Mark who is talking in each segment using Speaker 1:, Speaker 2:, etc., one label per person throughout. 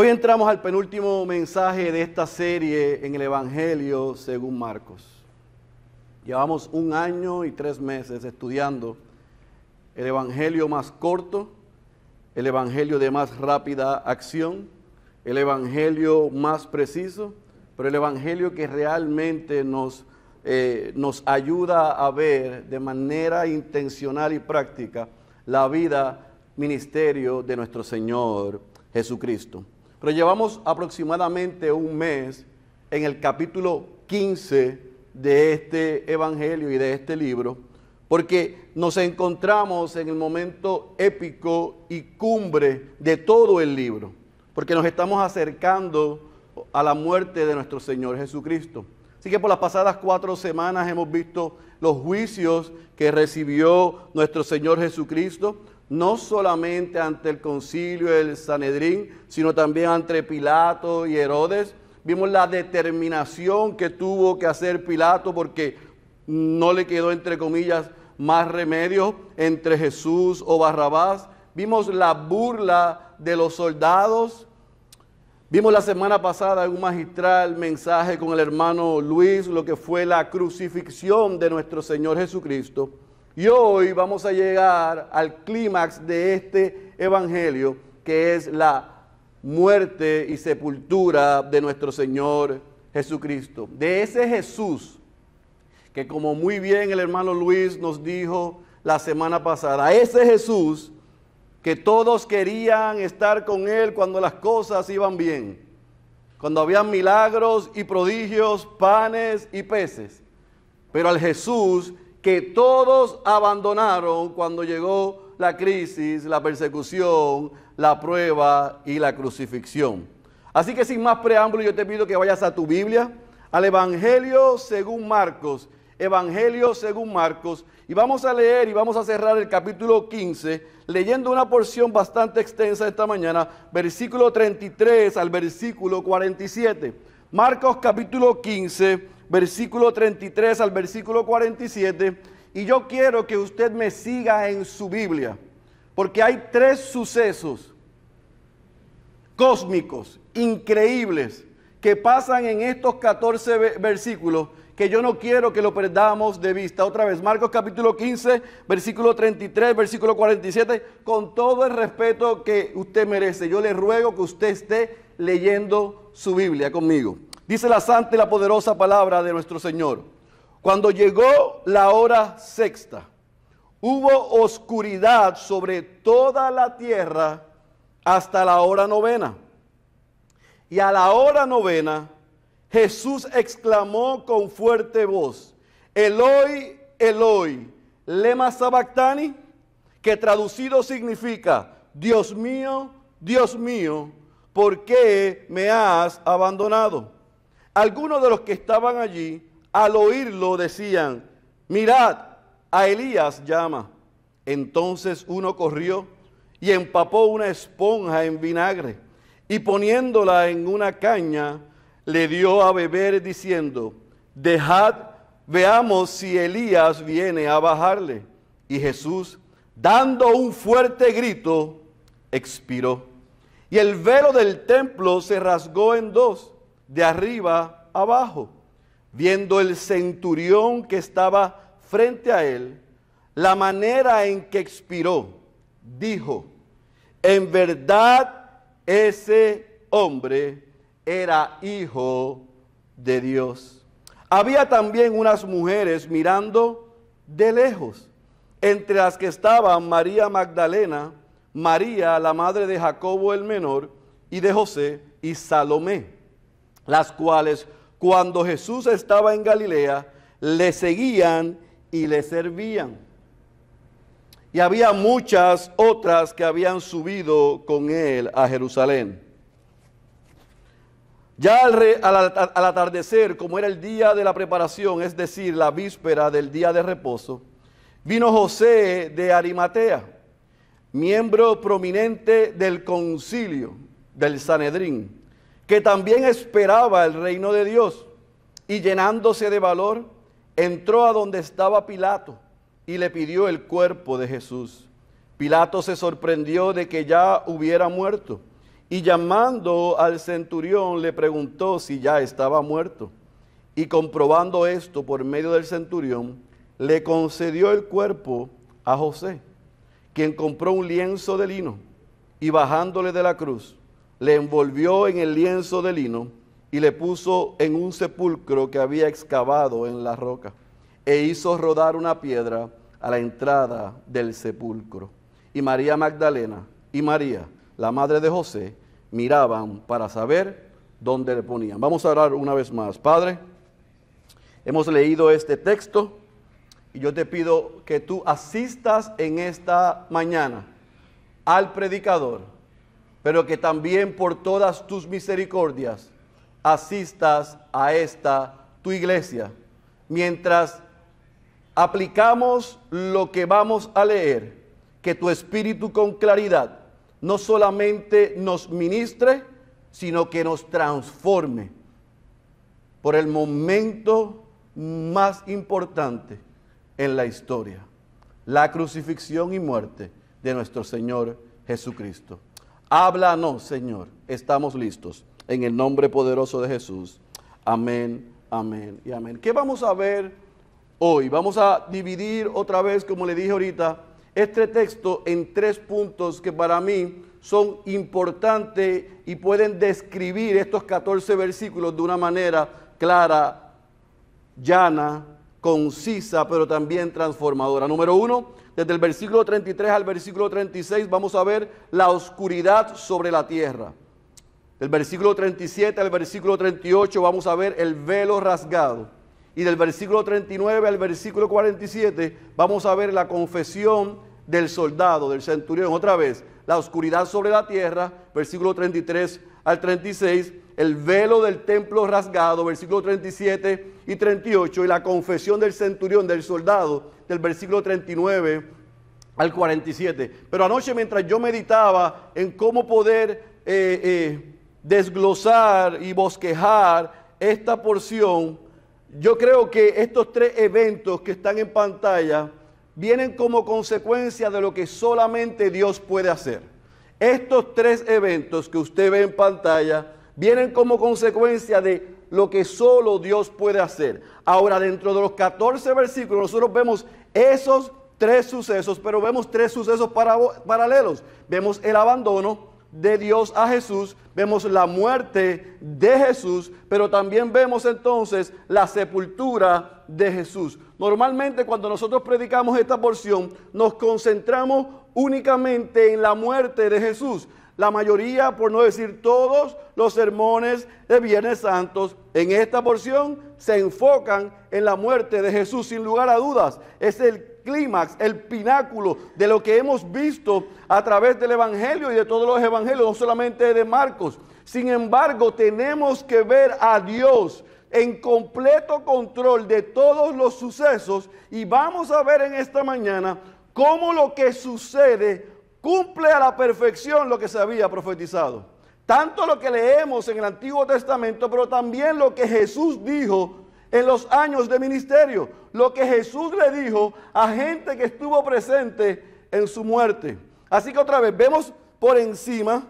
Speaker 1: Hoy entramos al penúltimo mensaje de esta serie en el Evangelio según Marcos. Llevamos 1 año y 3 meses estudiando el Evangelio más corto, el Evangelio de más rápida acción, el Evangelio más preciso, pero el Evangelio que realmente nos ayuda a ver de manera intencional y práctica la vida, ministerio de nuestro Señor Jesucristo. Pero llevamos aproximadamente 1 mes en el capítulo 15 de este evangelio y de este libro, porque nos encontramos en el momento épico y cumbre de todo el libro, porque nos estamos acercando a la muerte de nuestro Señor Jesucristo. Así que por las pasadas 4 semanas hemos visto los juicios que recibió nuestro Señor Jesucristo, no solamente ante el concilio del Sanedrín, sino también ante Pilato y Herodes. Vimos la determinación que tuvo que hacer Pilato porque no le quedó, entre comillas, más remedio entre Jesús o Barrabás. Vimos la burla de los soldados. Vimos la semana pasada en un magistral mensaje con el hermano Luis lo que fue la crucifixión de nuestro Señor Jesucristo. Y hoy vamos a llegar al clímax de este evangelio, que es la muerte y sepultura de nuestro Señor Jesucristo. De ese Jesús, que como muy bien el hermano Luis nos dijo la semana pasada, ese Jesús que todos querían estar con Él cuando las cosas iban bien, cuando habían milagros y prodigios, panes y peces, pero al Jesús que todos abandonaron cuando llegó la crisis, la persecución, la prueba y la crucifixión. Así que sin más preámbulo, yo te pido que vayas a tu Biblia, al Evangelio según Marcos, Evangelio según Marcos, y vamos a leer y vamos a cerrar el capítulo 15, leyendo una porción bastante extensa esta mañana, versículo 33 al versículo 47. Marcos capítulo 15, versículo 33 al versículo 47, y yo quiero que usted me siga en su Biblia, porque hay 3 sucesos cósmicos, increíbles, que pasan en estos 14 versículos, que yo no quiero que lo perdamos de vista. Otra vez, Marcos capítulo 15, versículo 33, versículo 47, con todo el respeto que usted merece, yo le ruego que usted esté leyendo su Biblia conmigo. Dice la santa y la poderosa palabra de nuestro Señor. Cuando llegó la hora sexta, hubo oscuridad sobre toda la tierra hasta la hora novena. Y a la hora novena, Jesús exclamó con fuerte voz, Eloi, Eloi, lema sabactani, que traducido significa, Dios mío, ¿por qué me has abandonado? Algunos de los que estaban allí, al oírlo, decían, mirad, a Elías llama. Entonces uno corrió y empapó una esponja en vinagre y poniéndola en una caña, le dio a beber diciendo, dejad, veamos si Elías viene a bajarle. Y Jesús, dando un fuerte grito, expiró. Y el velo del templo se rasgó en 2, de arriba abajo. Viendo el centurión que estaba frente a él, la manera en que expiró, dijo, en verdad ese hombre era hijo de Dios. Había también unas mujeres mirando de lejos, entre las que estaban María Magdalena, María, la madre de Jacobo el menor, y de José, y Salomé, las cuales, cuando Jesús estaba en Galilea, le seguían y le servían. Y había muchas otras que habían subido con él a Jerusalén. Ya al atardecer, como era el día de la preparación, es decir, la víspera del día de reposo, vino José de Arimatea, miembro prominente del concilio del Sanedrín, que también esperaba el reino de Dios, y llenándose de valor, entró a donde estaba Pilato y le pidió el cuerpo de Jesús. Pilato se sorprendió de que ya hubiera muerto Y llamando al centurión le preguntó si ya estaba muerto. Y comprobando esto por medio del centurión, le concedió el cuerpo a José, quien compró un lienzo de lino y bajándole de la cruz, le envolvió en el lienzo de lino y le puso en un sepulcro que había excavado en la roca, e hizo rodar una piedra a la entrada del sepulcro. Y María Magdalena y María, la madre de José, miraban para saber dónde le ponían. Vamos a orar una vez más. Padre, hemos leído este texto y yo te pido que tú asistas en esta mañana al predicador, pero que también por todas tus misericordias asistas a esta tu iglesia, mientras aplicamos lo que vamos a leer, que tu Espíritu con claridad no solamente nos ministre, sino que nos transforme por el momento más importante en la historia, la crucifixión y muerte de nuestro Señor Jesucristo. Háblanos, Señor, estamos listos. En el nombre poderoso de Jesús. Amén, amén y amén. ¿Qué vamos a ver hoy? Vamos a dividir otra vez, como le dije ahorita, este texto en 3 puntos que para mí son importantes y pueden describir estos 14 versículos de una manera clara, llana, concisa, pero también transformadora. Número 1, desde el versículo 33 al versículo 36 vamos a ver la oscuridad sobre la tierra. Del versículo 37 al versículo 38 vamos a ver el velo rasgado. Y del versículo 39 al versículo 47 vamos a ver la confesión del soldado, del centurión. Otra vez, la oscuridad sobre la tierra, versículo 33 al 36, el velo del templo rasgado, versículo 37 y 38, y la confesión del centurión, del soldado, del versículo 39 al 47. Pero anoche, mientras yo meditaba en cómo poder desglosar y bosquejar esta porción, yo creo que estos 3 eventos que están en pantalla vienen como consecuencia de lo que solamente Dios puede hacer. Estos 3 eventos que usted ve en pantalla vienen como consecuencia de lo que solo Dios puede hacer. Ahora, dentro de los 14 versículos, nosotros vemos esos 3 sucesos, pero vemos 3 sucesos paralelos. Vemos el abandono de Dios a Jesús, vemos la muerte de Jesús, pero también vemos entonces la sepultura de Jesús. Normalmente cuando nosotros predicamos esta porción, nos concentramos únicamente en la muerte de Jesús. La mayoría, por no decir todos, los sermones de Viernes Santos en esta porción se enfocan en la muerte de Jesús, sin lugar a dudas. Es el clímax, el pináculo de lo que hemos visto a través del Evangelio y de todos los evangelios, no solamente de Marcos. Sin embargo, tenemos que ver a Dios en completo control de todos los sucesos, y vamos a ver en esta mañana cómo lo que sucede cumple a la perfección lo que se había profetizado. Tanto lo que leemos en el Antiguo Testamento, pero también lo que Jesús dijo en los años de ministerio. Lo que Jesús le dijo a gente que estuvo presente en su muerte. Así que otra vez, vemos por encima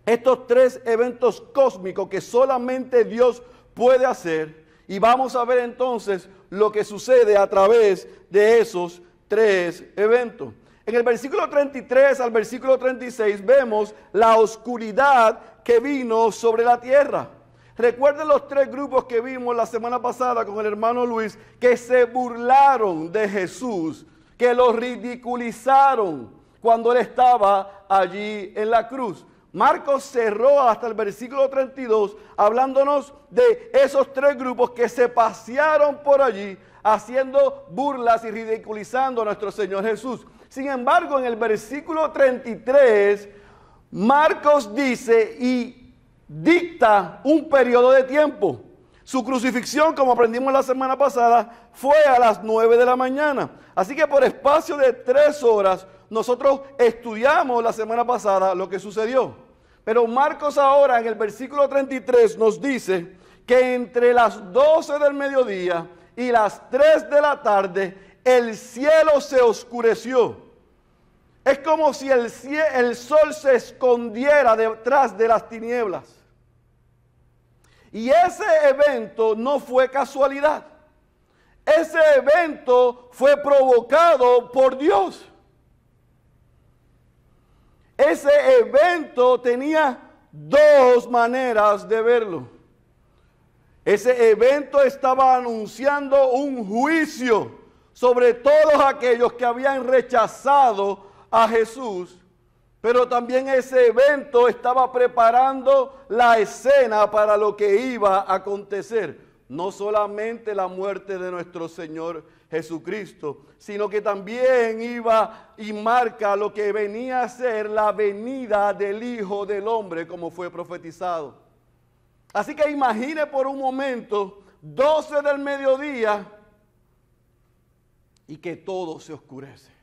Speaker 1: estos 3 eventos cósmicos que solamente Dios puede hacer. Y vamos a ver entonces lo que sucede a través de esos 3 eventos. En el versículo 33 al versículo 36 vemos la oscuridad que vino sobre la tierra. Recuerden los 3 grupos que vimos la semana pasada con el hermano Luis, que se burlaron de Jesús, que lo ridiculizaron cuando él estaba allí en la cruz. Marcos cerró hasta el versículo 32 hablándonos de esos 3 grupos que se pasearon por allí haciendo burlas y ridiculizando a nuestro Señor Jesús. Sin embargo, en el versículo 33, Marcos dice y dicta un periodo de tiempo. Su crucifixión, como aprendimos la semana pasada, fue a las 9 de la mañana. Así que por espacio de 3 horas, nosotros estudiamos la semana pasada lo que sucedió. Pero Marcos ahora en el versículo 33 nos dice que entre las 12 del mediodía y las 3 de la tarde, el cielo se oscureció. Es como si el sol se escondiera detrás de las tinieblas. Y ese evento no fue casualidad. Ese evento fue provocado por Dios. Ese evento tenía dos maneras de verlo. Ese evento estaba anunciando un juicio sobre todos aquellos que habían rechazado a Jesús, pero también ese evento estaba preparando la escena para lo que iba a acontecer. No solamente la muerte de nuestro Señor Jesucristo, sino que también iba y marca lo que venía a ser la venida del Hijo del Hombre, como fue profetizado. Así que imagine por un momento 12 del mediodía y que todo se oscurece.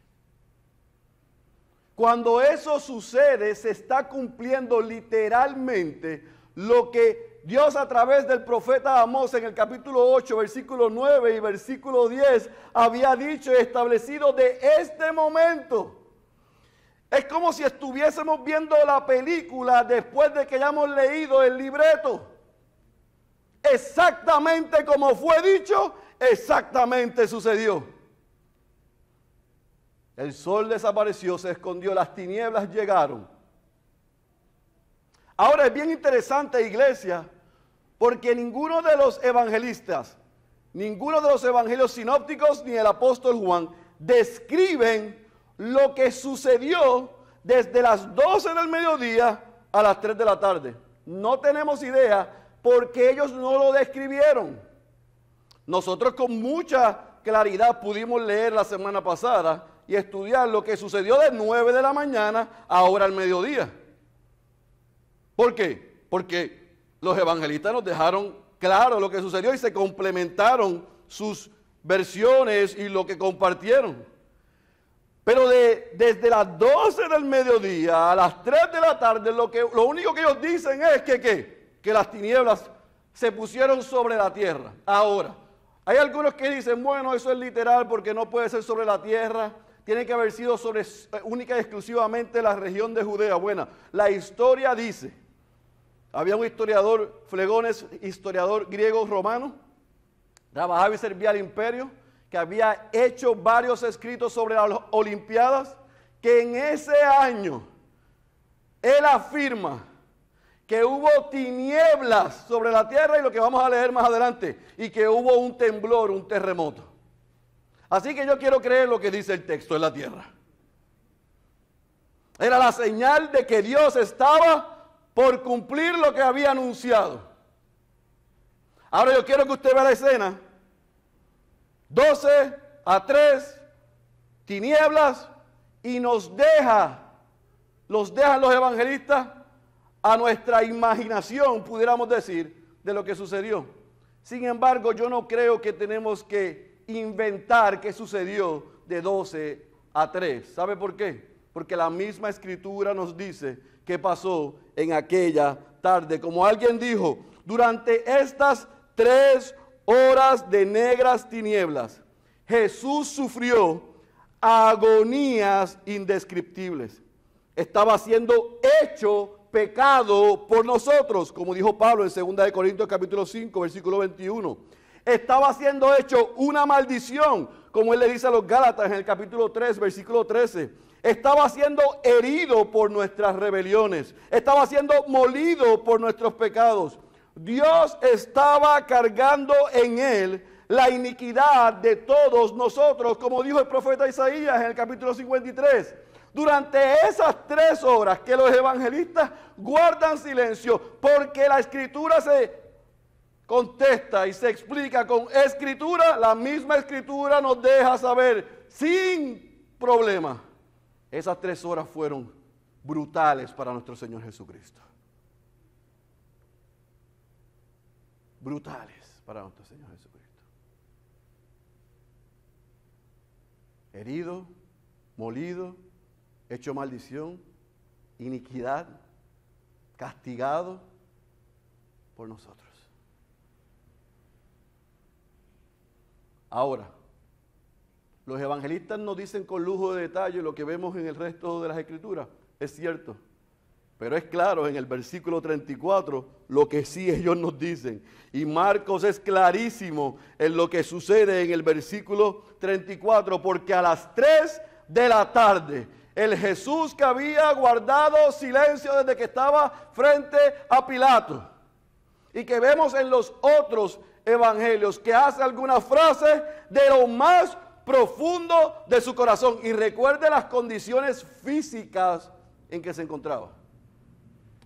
Speaker 1: Cuando eso sucede, se está cumpliendo literalmente lo que Dios a través del profeta Amós en el capítulo 8, versículo 9 y versículo 10 había dicho y establecido de este momento. Es como si estuviésemos viendo la película después de que hayamos leído el libreto. Exactamente como fue dicho, exactamente sucedió. El sol desapareció, se escondió, las tinieblas llegaron. Ahora es bien interesante, iglesia, porque ninguno de los evangelistas, ninguno de los evangelios sinópticos ni el apóstol Juan describen lo que sucedió desde las 12 del mediodía a las 3 de la tarde. No tenemos idea porque ellos no lo describieron. Nosotros con mucha claridad pudimos leer la semana pasada y estudiar lo que sucedió de 9 de la mañana a ahora al mediodía. ¿Por qué? Porque los evangelistas nos dejaron claro lo que sucedió y se complementaron sus versiones y lo que compartieron. Pero desde las 12 del mediodía a las 3 de la tarde, lo único que ellos dicen es que las tinieblas se pusieron sobre la tierra. Ahora, hay algunos que dicen, bueno, eso es literal porque no puede ser sobre la tierra. Tiene que haber sido sobre única y exclusivamente la región de Judea. Bueno, la historia dice, había un historiador, Flegones, historiador griego romano, trabajaba y servía al imperio, que había hecho varios escritos sobre las Olimpiadas, que en ese año él afirma que hubo tinieblas sobre la tierra y lo que vamos a leer más adelante, y que hubo un temblor, un terremoto. Así que yo quiero creer lo que dice el texto en la tierra. Era la señal de que Dios estaba por cumplir lo que había anunciado. Ahora yo quiero que usted vea la escena. 12 a 3, tinieblas, y los dejan los evangelistas a nuestra imaginación, pudiéramos decir, de lo que sucedió. Sin embargo, yo no creo que tenemos que inventar qué sucedió de 12 a 3. ¿Sabe por qué? Porque la misma escritura nos dice qué pasó en aquella tarde. Como alguien dijo, durante estas 3 horas de negras tinieblas, Jesús sufrió agonías indescriptibles. Estaba siendo hecho pecado por nosotros, como dijo Pablo en 2 Corintios capítulo 5, versículo 21. Estaba siendo hecho una maldición, como él le dice a los Gálatas en el capítulo 3, versículo 13. Estaba siendo herido por nuestras rebeliones. Estaba siendo molido por nuestros pecados. Dios estaba cargando en él la iniquidad de todos nosotros, como dijo el profeta Isaías en el capítulo 53. Durante esas 3 horas que los evangelistas guardan silencio, porque la escritura se contesta y se explica con escritura, la misma escritura nos deja saber sin problema. Esas 3 horas fueron brutales para nuestro Señor Jesucristo. Brutales para nuestro Señor Jesucristo. Herido, molido, hecho maldición, iniquidad, castigado por nosotros. Ahora, Los evangelistas nos dicen con lujo de detalle lo que vemos en el resto de las Escrituras. Es cierto. Pero es claro en el versículo 34 lo que sí ellos nos dicen. Y Marcos es clarísimo en lo que sucede en el versículo 34. Porque a las 3 de la tarde, el Jesús que había guardado silencio desde que estaba frente a Pilato, y que vemos en los otros evangelios, que hace algunas frases de lo más profundo de su corazón. Y recuerde las condiciones físicas en que se encontraba.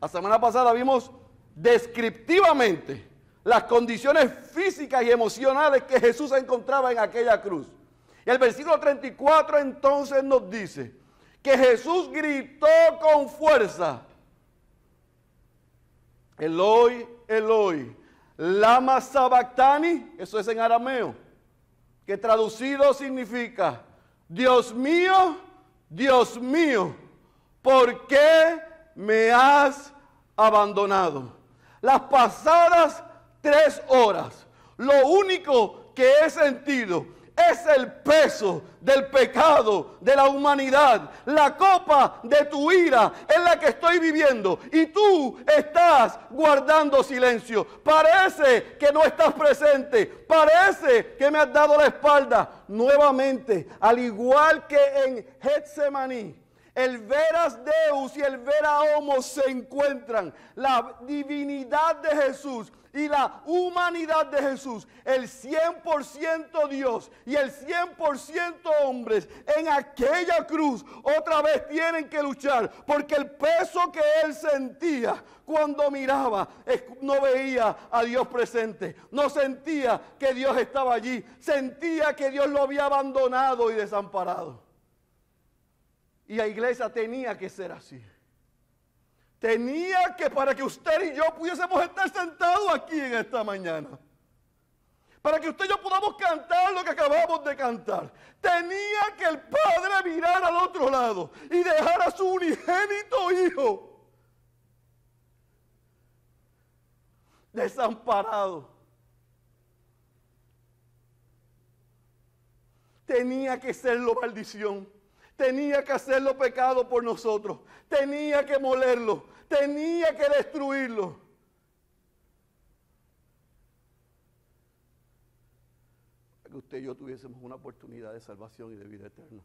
Speaker 1: La semana pasada vimos descriptivamente las condiciones físicas y emocionales que Jesús encontraba en aquella cruz. Y el versículo 34 entonces nos dice que Jesús gritó con fuerza: Eloi, Eloi, lama sabactani. Eso es en arameo, que traducido significa: Dios mío, ¿por qué me has abandonado? Las pasadas 3 horas, lo único que he sentido es el peso del pecado de la humanidad. La copa de tu ira es la que estoy viviendo y tú estás guardando silencio. Parece que no estás presente, parece que me has dado la espalda. Nuevamente, al igual que en Getsemaní, el veras Deus y el vera homo se encuentran. La divinidad de Jesús y la humanidad de Jesús, el 100% Dios y el 100% hombres, en aquella cruz otra vez tienen que luchar, porque el peso que él sentía cuando miraba, no veía a Dios presente, no sentía que Dios estaba allí, sentía que Dios lo había abandonado y desamparado. Y la iglesia tenía que ser así. Tenía que, para que usted y yo pudiésemos estar sentados aquí en esta mañana, para que usted y yo podamos cantar lo que acabamos de cantar, tenía que el Padre mirar al otro lado y dejar a su unigénito Hijo desamparado. Tenía que serlo maldición. Tenía que hacerlo pecado por nosotros. Tenía que molerlo. Tenía que destruirlo. Para que usted y yo tuviésemos una oportunidad de salvación y de vida eterna.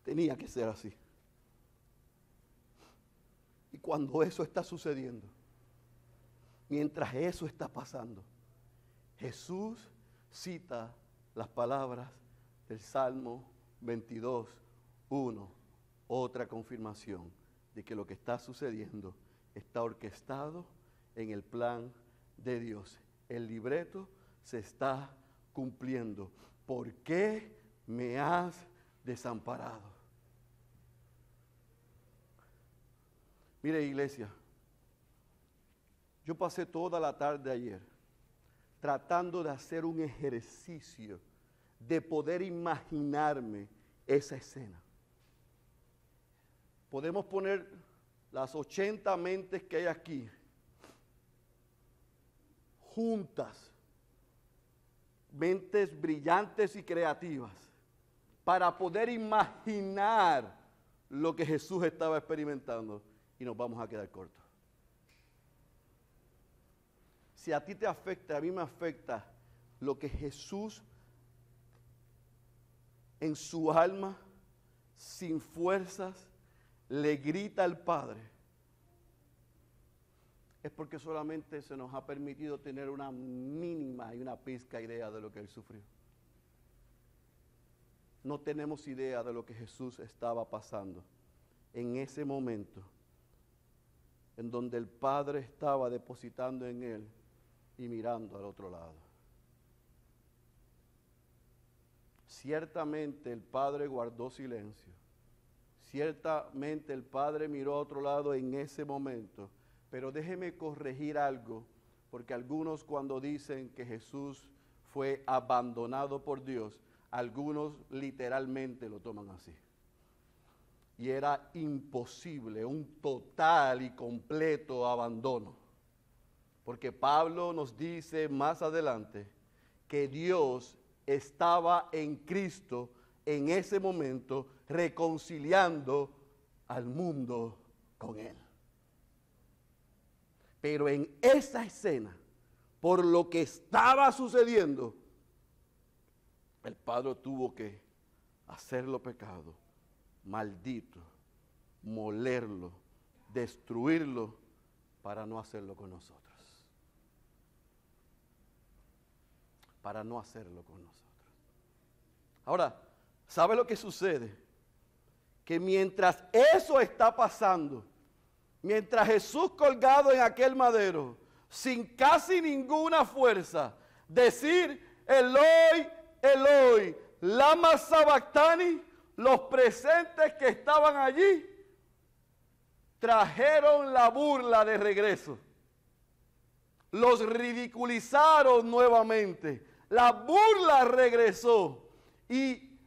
Speaker 1: Tenía que ser así. Y cuando eso está sucediendo, mientras eso está pasando, Jesús cita las palabras del Salmo 22:1, otra confirmación de que lo que está sucediendo está orquestado en el plan de Dios. El libreto se está cumpliendo. ¿Por qué me has desamparado? Mire, iglesia, yo pasé toda la tarde ayer tratando de hacer un ejercicio de poder imaginarme esa escena. Podemos poner las 80 mentes que hay aquí juntas, mentes brillantes y creativas, para poder imaginar lo que Jesús estaba experimentando, y nos vamos a quedar cortos. Si a ti te afecta, a mí me afecta lo que Jesús en su alma, sin fuerzas, le grita al Padre, es porque solamente se nos ha permitido tener una mínima y una pizca idea de lo que Él sufrió. No tenemos idea de lo que Jesús estaba pasando en ese momento, en donde el Padre estaba depositando en Él y mirando al otro lado. Ciertamente el Padre guardó silencio. Ciertamente el Padre miró a otro lado en ese momento. Pero déjeme corregir algo, porque algunos cuando dicen que Jesús fue abandonado por Dios, algunos literalmente lo toman así. Y era imposible, un total y completo abandono. Porque Pablo nos dice más adelante que Dios estaba en Cristo en ese momento reconciliando al mundo con Él. Pero en esa escena, por lo que estaba sucediendo, el Padre tuvo que hacerlo pecado, maldito, molerlo, destruirlo, para no hacerlo con nosotros. Para no hacerlo con nosotros. Ahora, ¿sabe lo que sucede? Que mientras eso está pasando, mientras Jesús colgado en aquel madero, sin casi ninguna fuerza, decir, Eloi, Eloi, lama sabactani, los presentes que estaban allí, trajeron la burla de regreso. Los ridiculizaron nuevamente. La burla regresó. Y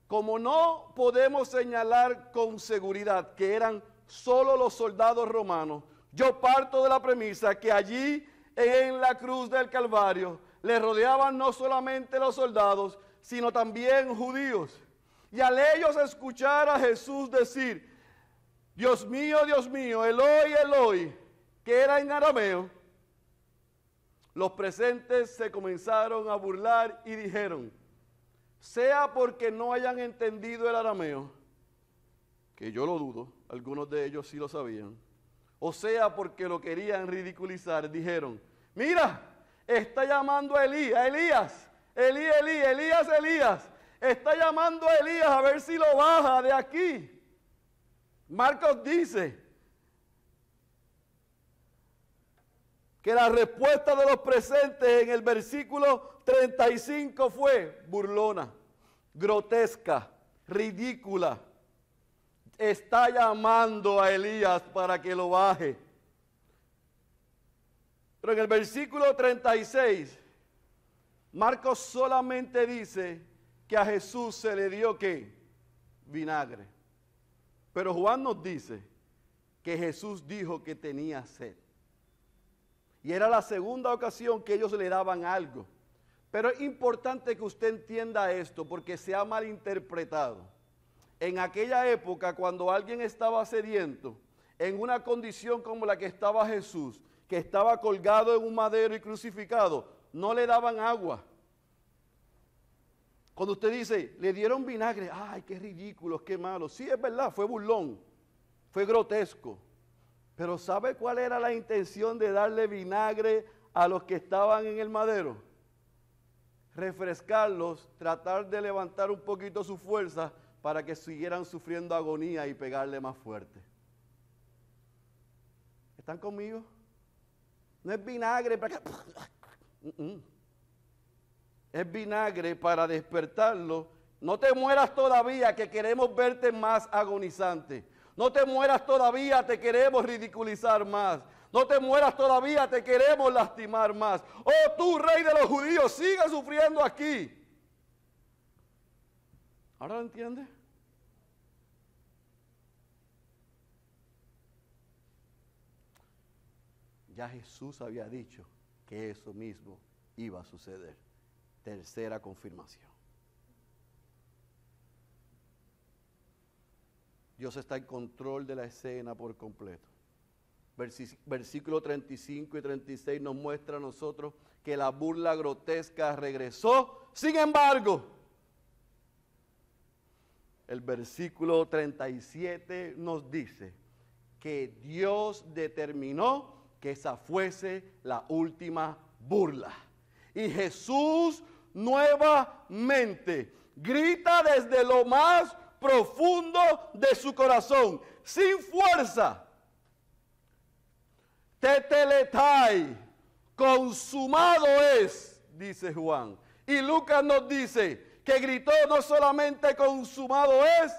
Speaker 1: como no podemos señalar con seguridad que eran solo los soldados romanos, yo parto de la premisa que allí en la cruz del Calvario le rodeaban no solamente los soldados, sino también judíos. Y al ellos escuchar a Jesús decir, Dios mío, Eloi, Eloi, que era en arameo, los presentes se comenzaron a burlar y dijeron, sea porque no hayan entendido el arameo, que yo lo dudo, algunos de ellos sí lo sabían, o sea porque lo querían ridiculizar, dijeron, mira, está llamando a Elías, Elías, está llamando a Elías a ver si lo baja de aquí. Marcos dice que la respuesta de los presentes en el versículo 35 fue burlona, grotesca, ridícula. Está llamando a Elías para que lo baje. Pero en el versículo 36, Marcos solamente dice que a Jesús se le dio ¿qué? Vinagre. Pero Juan nos dice que Jesús dijo que tenía sed. Y era la segunda ocasión que ellos le daban algo. Pero es importante que usted entienda esto porque se ha malinterpretado. En aquella época, cuando alguien estaba sediento, en una condición como la que estaba Jesús, que estaba colgado en un madero y crucificado, no le daban agua. Cuando usted dice, le dieron vinagre, ay, qué ridículo, qué malo. Sí, es verdad, fue burlón, fue grotesco. Pero ¿sabe cuál era la intención de darle vinagre a los que estaban en el madero? Refrescarlos, tratar de levantar un poquito su fuerza para que siguieran sufriendo agonía y pegarle más fuerte. ¿Están conmigo? No es vinagre para que... Es vinagre para despertarlo. No te mueras todavía, que queremos verte más agonizante. No te mueras todavía, te queremos ridiculizar más. No te mueras todavía, te queremos lastimar más. Oh, tú, rey de los judíos, sigue sufriendo aquí. ¿Ahora lo entiende? Ya Jesús había dicho que eso mismo iba a suceder. Tercera confirmación. Dios está en control de la escena por completo. Versículo 35 y 36 nos muestra a nosotros que la burla grotesca regresó. Sin embargo, el versículo 37 nos dice que Dios determinó que esa fuese la última burla. Y Jesús nuevamente grita desde lo más profundo de su corazón, sin fuerza, teteletai, consumado es, dice Juan. Y Lucas nos dice que gritó no solamente consumado es,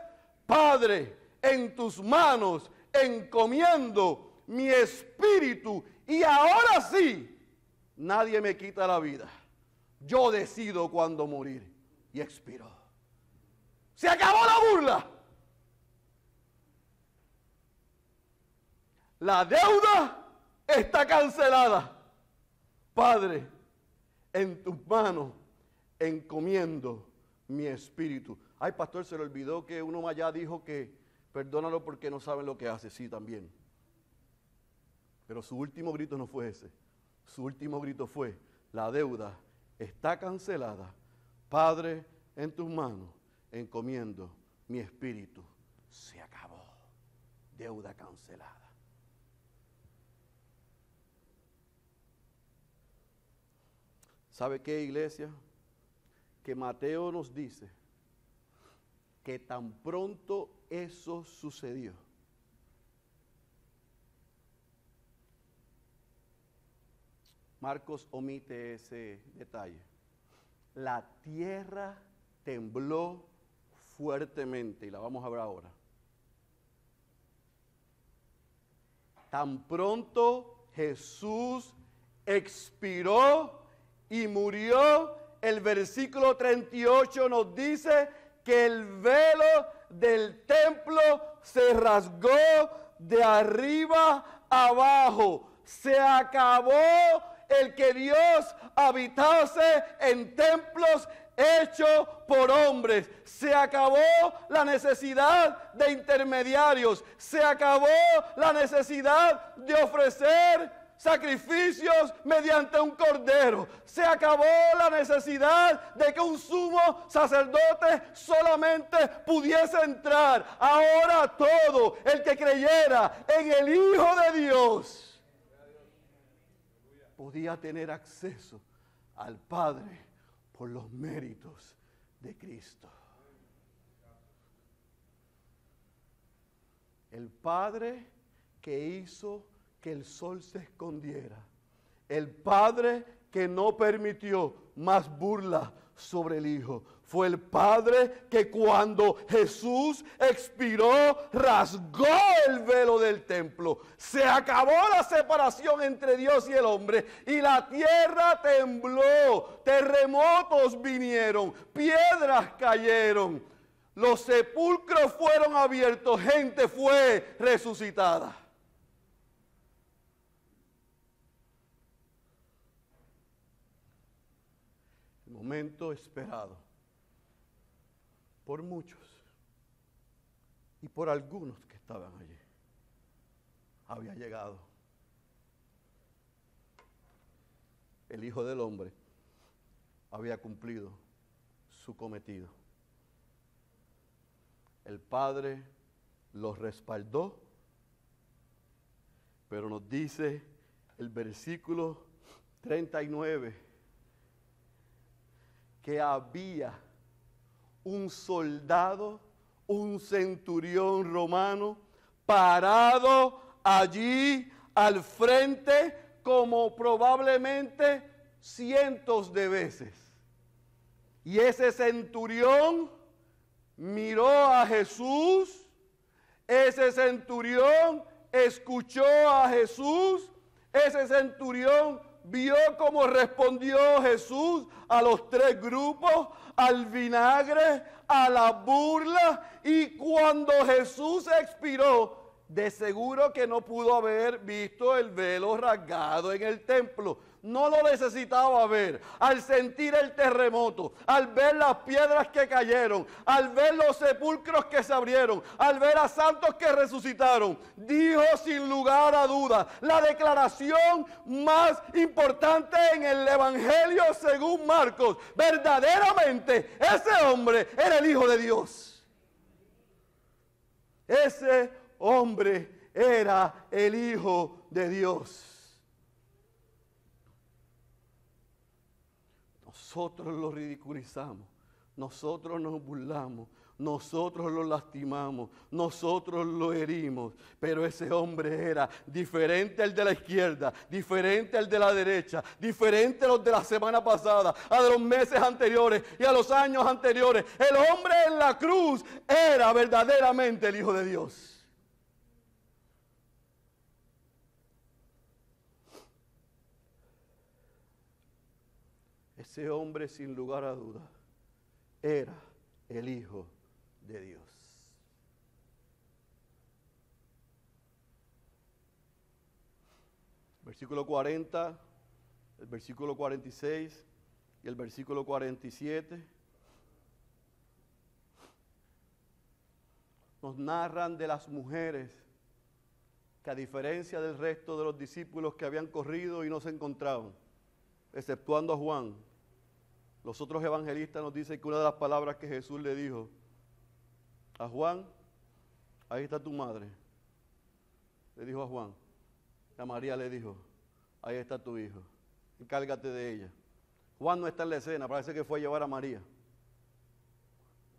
Speaker 1: Padre, en tus manos encomiendo mi espíritu, y ahora sí, nadie me quita la vida. Yo decido cuándo morir. Y expiró. Se acabó la burla. La deuda está cancelada. Padre, en tus manos encomiendo mi espíritu. Ay, pastor, se le olvidó que uno allá dijo que perdónalo porque no saben lo que hace. Sí, también. Pero su último grito no fue ese. Su último grito fue, la deuda está cancelada. Padre, en tus manos encomiendo mi espíritu. Se acabó. Deuda cancelada. ¿Sabe qué, iglesia? Que Mateo nos dice que tan pronto eso sucedió, Marcos omite ese detalle. La tierra tembló fuertemente, y la vamos a ver ahora. Tan pronto Jesús expiró y murió, el versículo 38 nos dice que el velo del templo se rasgó de arriba abajo. Se acabó el que Dios habitase en templos hechos por hombres. Se acabó la necesidad de intermediarios. Se acabó la necesidad de ofrecer sacrificios mediante un cordero. Se acabó la necesidad de que un sumo sacerdote solamente pudiese entrar. Ahora todo el que creyera en el Hijo de Dios podía tener acceso al Padre por los méritos de Cristo. El Padre que hizo que el sol se escondiera. El Padre que no permitió más burla sobre el Hijo. Fue el Padre que cuando Jesús expiró, rasgó el velo del templo. Se acabó la separación entre Dios y el hombre. Y la tierra tembló. Terremotos vinieron. Piedras cayeron. Los sepulcros fueron abiertos. Gente fue resucitada. El momento esperado por muchos y por algunos que estaban allí había llegado. El Hijo del Hombre había cumplido su cometido. El Padre los respaldó, pero nos dice el versículo 39 que había un soldado, un centurión romano, parado allí al frente como probablemente cientos de veces. Y ese centurión miró a Jesús, ese centurión escuchó a Jesús, ese centurión vio cómo respondió Jesús a los tres grupos, al vinagre, a la burla, y cuando Jesús expiró, de seguro que no pudo haber visto el velo rasgado en el templo. No lo necesitaba ver. Al sentir el terremoto, al ver las piedras que cayeron, al ver los sepulcros que se abrieron, al ver a santos que resucitaron, dijo sin lugar a dudas la declaración más importante en el Evangelio según Marcos: verdaderamente ese hombre era el Hijo de Dios. Ese hombre era el Hijo de Dios. Nosotros lo ridiculizamos, nosotros nos burlamos, nosotros lo lastimamos, nosotros lo herimos, pero ese hombre era diferente al de la izquierda, diferente al de la derecha, diferente a los de la semana pasada, a los meses anteriores y a los años anteriores. El hombre en la cruz era verdaderamente el Hijo de Dios. Ese hombre, sin lugar a dudas, era el Hijo de Dios. Versículo 40, el versículo 46 y el versículo 47, nos narran de las mujeres que, a diferencia del resto de los discípulos que habían corrido y no se encontraban, exceptuando a Juan, los otros evangelistas nos dicen que una de las palabras que Jesús le dijo a Juan: ahí está tu madre. Le dijo a Juan. A María le dijo: ahí está tu hijo, encárgate de ella. Juan no está en la escena, parece que fue a llevar a María.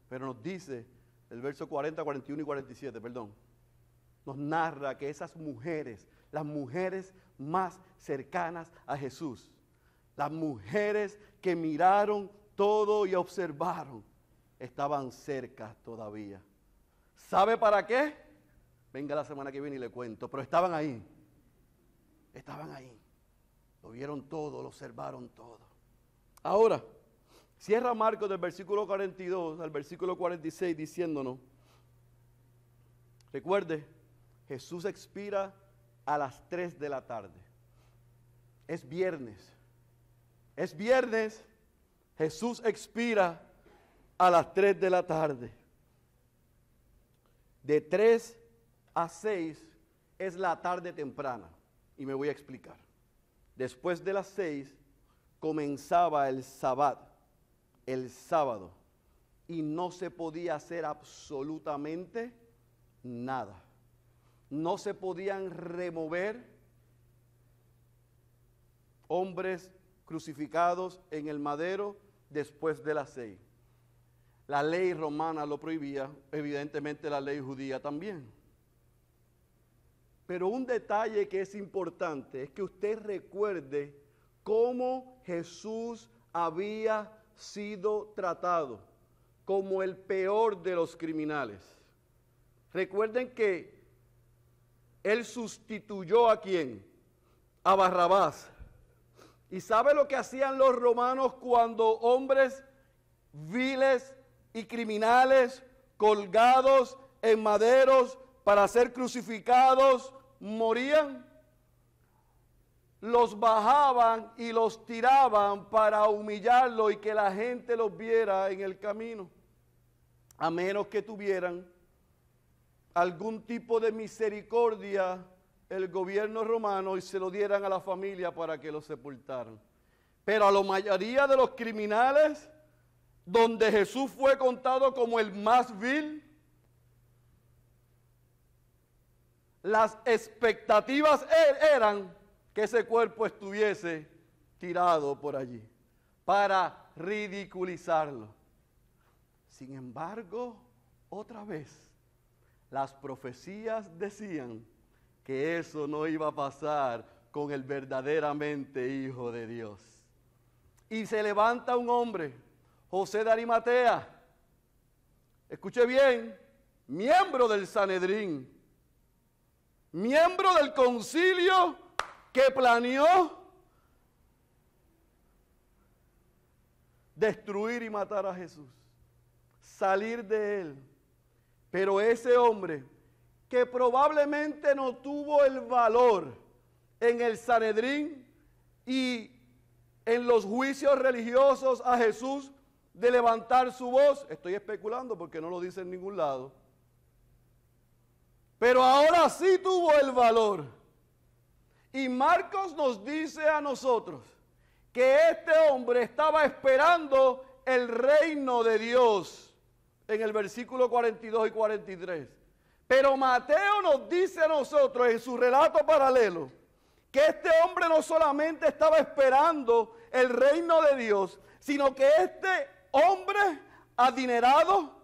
Speaker 1: Pero nos dice el verso 40, 41 y 47, perdón, nos narra que esas mujeres, las mujeres más cercanas a Jesús, las mujeres que miraron todo y observaron, estaban cerca todavía. ¿Sabe para qué? Venga la semana que viene y le cuento, pero estaban ahí. Estaban ahí. Lo vieron todo, lo observaron todo. Ahora, cierra Marcos del versículo 42 al versículo 46 diciéndonos, recuerde, Jesús expira a las 3 de la tarde. Es viernes. Es viernes, Jesús expira a las 3 de la tarde. De 3 a 6 es la tarde temprana, y me voy a explicar. Después de las 6 comenzaba el sábado, y no se podía hacer absolutamente nada. No se podían remover hombres crucificados en el madero después de las 6. La ley romana lo prohibía, evidentemente la ley judía también. Pero un detalle que es importante es que usted recuerde cómo Jesús había sido tratado como el peor de los criminales. Recuerden que Él sustituyó ¿a quién? A Barrabás. ¿Y sabe lo que hacían los romanos cuando hombres viles y criminales colgados en maderos para ser crucificados morían? Los bajaban y los tiraban para humillarlos y que la gente los viera en el camino, a menos que tuvieran algún tipo de misericordia el gobierno romano y se lo dieran a la familia para que lo sepultaran. Pero a la mayoría de los criminales, donde Jesús fue contado como el más vil, las expectativas eran que ese cuerpo estuviese tirado por allí para ridiculizarlo. Sin embargo, otra vez, las profecías decían que eso no iba a pasar con el verdaderamente Hijo de Dios. Y se levanta un hombre, José de Arimatea, escuche bien, miembro del Sanedrín, miembro del concilio que planeó destruir y matar a Jesús, salir de él. Pero ese hombre, que probablemente no tuvo el valor en el Sanedrín y en los juicios religiosos a Jesús de levantar su voz, estoy especulando porque no lo dice en ningún lado, pero ahora sí tuvo el valor. Y Marcos nos dice a nosotros que este hombre estaba esperando el reino de Dios en el versículo 42 y 43. Pero Mateo nos dice a nosotros en su relato paralelo que este hombre no solamente estaba esperando el reino de Dios, sino que este hombre adinerado,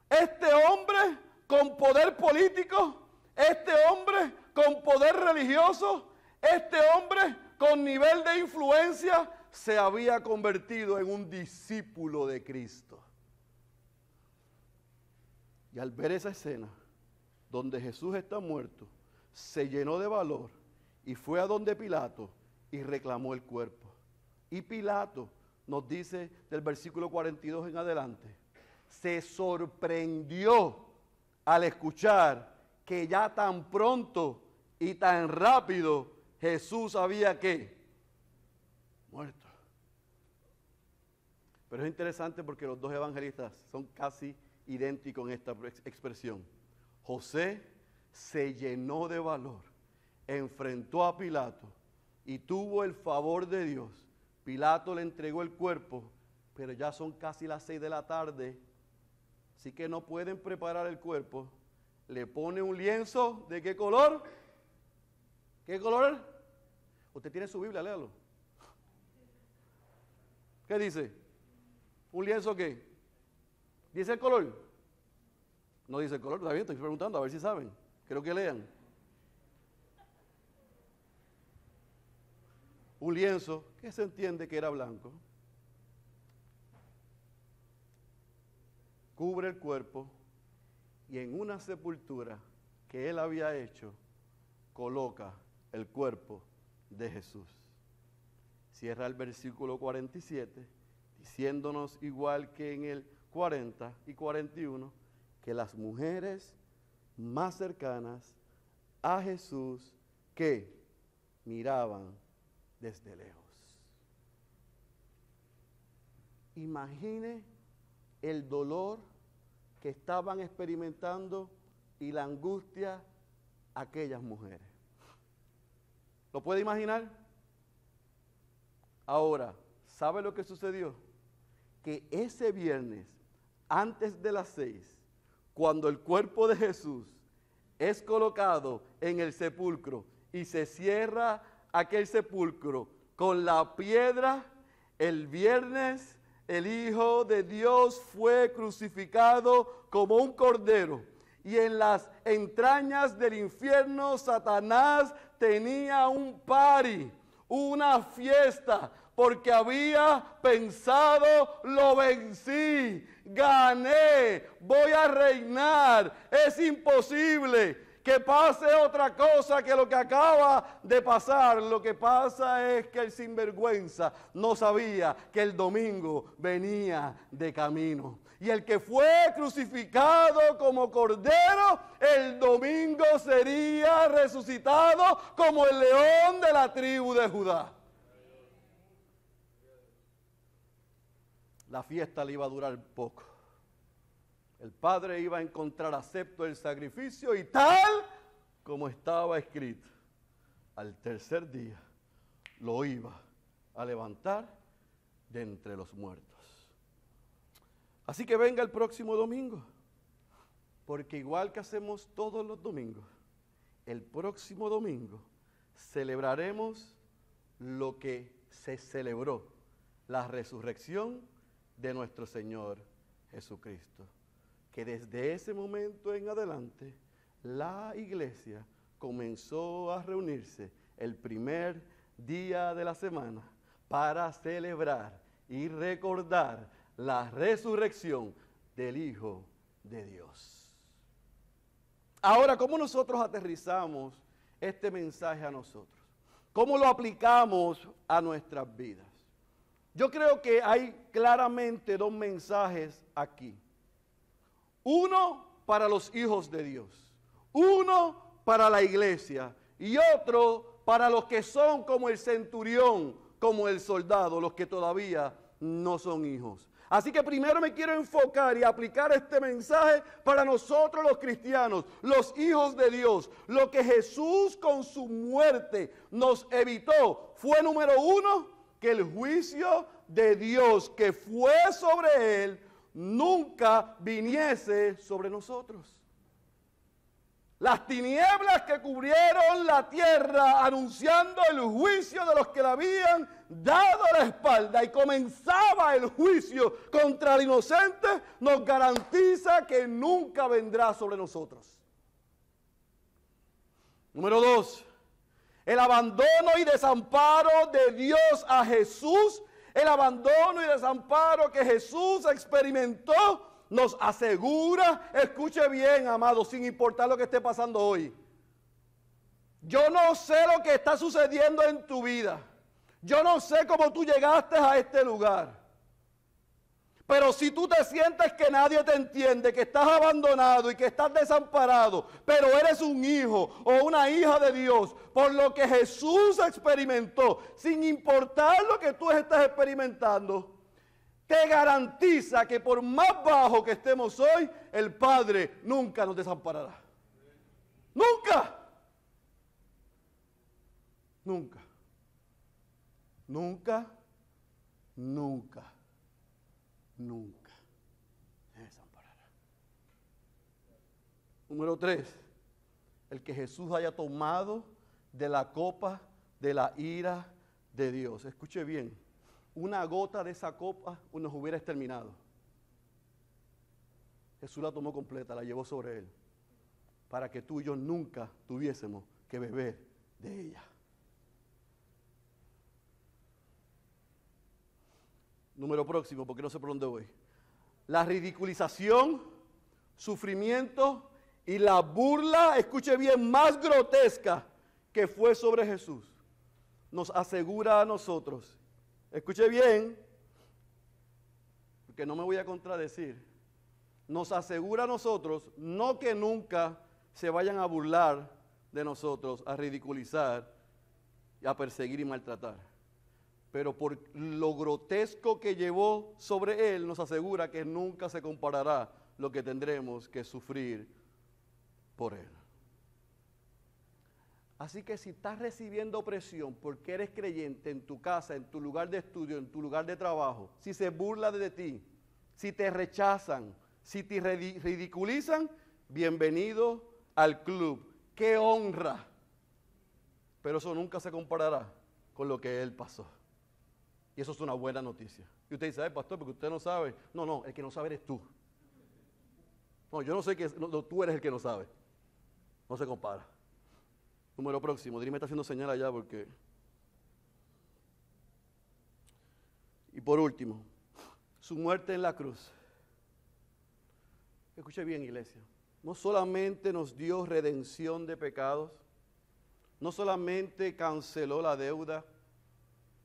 Speaker 1: este hombre con poder político, este hombre con poder religioso, este hombre con nivel de influencia, se había convertido en un discípulo de Cristo. Y al ver esa escena, donde Jesús está muerto, se llenó de valor y fue a donde Pilato y reclamó el cuerpo. Y Pilato nos dice del versículo 42 en adelante, se sorprendió al escuchar que ya tan pronto y tan rápido Jesús había ¿qué? Muerto. Pero es interesante porque los dos evangelistas son casi idénticos en esta expresión. José se llenó de valor, enfrentó a Pilato y tuvo el favor de Dios. Pilato le entregó el cuerpo, pero ya son casi las 6 de la tarde, así que no pueden preparar el cuerpo. Le pone un lienzo, ¿de qué color? ¿Qué color? Usted tiene su Biblia, léalo. ¿Qué dice? ¿Un lienzo qué? ¿Dice el color? No dice el color, está bien, estoy preguntando a ver si saben. Creo que lean. Un lienzo que se entiende que era blanco. Cubre el cuerpo y en una sepultura que él había hecho, coloca el cuerpo de Jesús. Cierra el versículo 47, diciéndonos igual que en el 40 y 41, que las mujeres más cercanas a Jesús que miraban desde lejos. Imagine el dolor que estaban experimentando y la angustia aquellas mujeres. ¿Lo puede imaginar? Ahora, ¿sabe lo que sucedió? Que ese viernes, antes de las 6, cuando el cuerpo de Jesús es colocado en el sepulcro y se cierra aquel sepulcro con la piedra, el viernes el Hijo de Dios fue crucificado como un cordero. Y en las entrañas del infierno, Satanás tenía un party, una fiesta, porque había pensado, lo vencí, gané, voy a reinar. Es imposible que pase otra cosa que lo que acaba de pasar. Lo que pasa es que el sinvergüenza no sabía que el domingo venía de camino. Y el que fue crucificado como cordero, el domingo sería resucitado como el león de la tribu de Judá. La fiesta le iba a durar poco. El Padre iba a encontrar acepto el sacrificio y tal como estaba escrito, al tercer día lo iba a levantar de entre los muertos. Así que venga el próximo domingo, porque igual que hacemos todos los domingos, el próximo domingo celebraremos lo que se celebró, la resurrección de nuestro Señor Jesucristo. Que desde ese momento en adelante, la iglesia comenzó a reunirse el primer día de la semana para celebrar y recordar la resurrección del Hijo de Dios. Ahora, ¿cómo nosotros aterrizamos este mensaje a nosotros? ¿Cómo lo aplicamos a nuestras vidas? Yo creo que hay claramente dos mensajes aquí. Uno para los hijos de Dios, uno para la iglesia y otro para los que son como el centurión, como el soldado, los que todavía no son hijos. Así que primero me quiero enfocar y aplicar este mensaje para nosotros los cristianos, los hijos de Dios. Lo que Jesús con su muerte nos evitó fue, número uno, que el juicio de Dios que fue sobre él nunca viniese sobre nosotros. Las tinieblas que cubrieron la tierra anunciando el juicio de los que le habían dado la espalda y comenzaba el juicio contra el inocente, nos garantiza que nunca vendrá sobre nosotros. Número 2, el abandono y desamparo de Dios a Jesús. El abandono y desamparo que Jesús experimentó nos asegura, escuche bien, amado, sin importar lo que esté pasando hoy. Yo no sé lo que está sucediendo en tu vida. Yo no sé cómo tú llegaste a este lugar. Pero si tú te sientes que nadie te entiende, que estás abandonado y que estás desamparado, pero eres un hijo o una hija de Dios, por lo que Jesús experimentó, sin importar lo que tú estás experimentando, te garantiza que por más bajo que estemos hoy, el Padre nunca nos desamparará. ¡Nunca! Nunca. Nunca. Nunca. Nunca. Me desamparará. Número 3. El que Jesús haya tomado de la copa de la ira de Dios. Escuche bien. Una gota de esa copa nos hubiera exterminado. Jesús la tomó completa, la llevó sobre él, para que tú y yo nunca tuviésemos que beber de ella. Número próximo, porque no sé por dónde voy. La ridiculización, sufrimiento y la burla, escuche bien, más grotesca que fue sobre Jesús, nos asegura a nosotros. Escuche bien, porque no me voy a contradecir. Nos asegura a nosotros, no que nunca se vayan a burlar de nosotros, a ridiculizar, y a perseguir y maltratar. Pero por lo grotesco que llevó sobre él, nos asegura que nunca se comparará lo que tendremos que sufrir por él. Así que si estás recibiendo opresión porque eres creyente en tu casa, en tu lugar de estudio, en tu lugar de trabajo, si se burlan de ti, si te rechazan, si te ridiculizan, bienvenido al club. ¡Qué honra! Pero eso nunca se comparará con lo que él pasó. Y eso es una buena noticia. Y usted dice, pastor, porque usted no sabe. No, el que no sabe eres tú. No, yo no sé que tú eres el que no sabe. No se compara. Número próximo. Dime, está haciendo señal allá porque... Y por último, su muerte en la cruz. Escuche bien, iglesia. No solamente nos dio redención de pecados, no solamente canceló la deuda,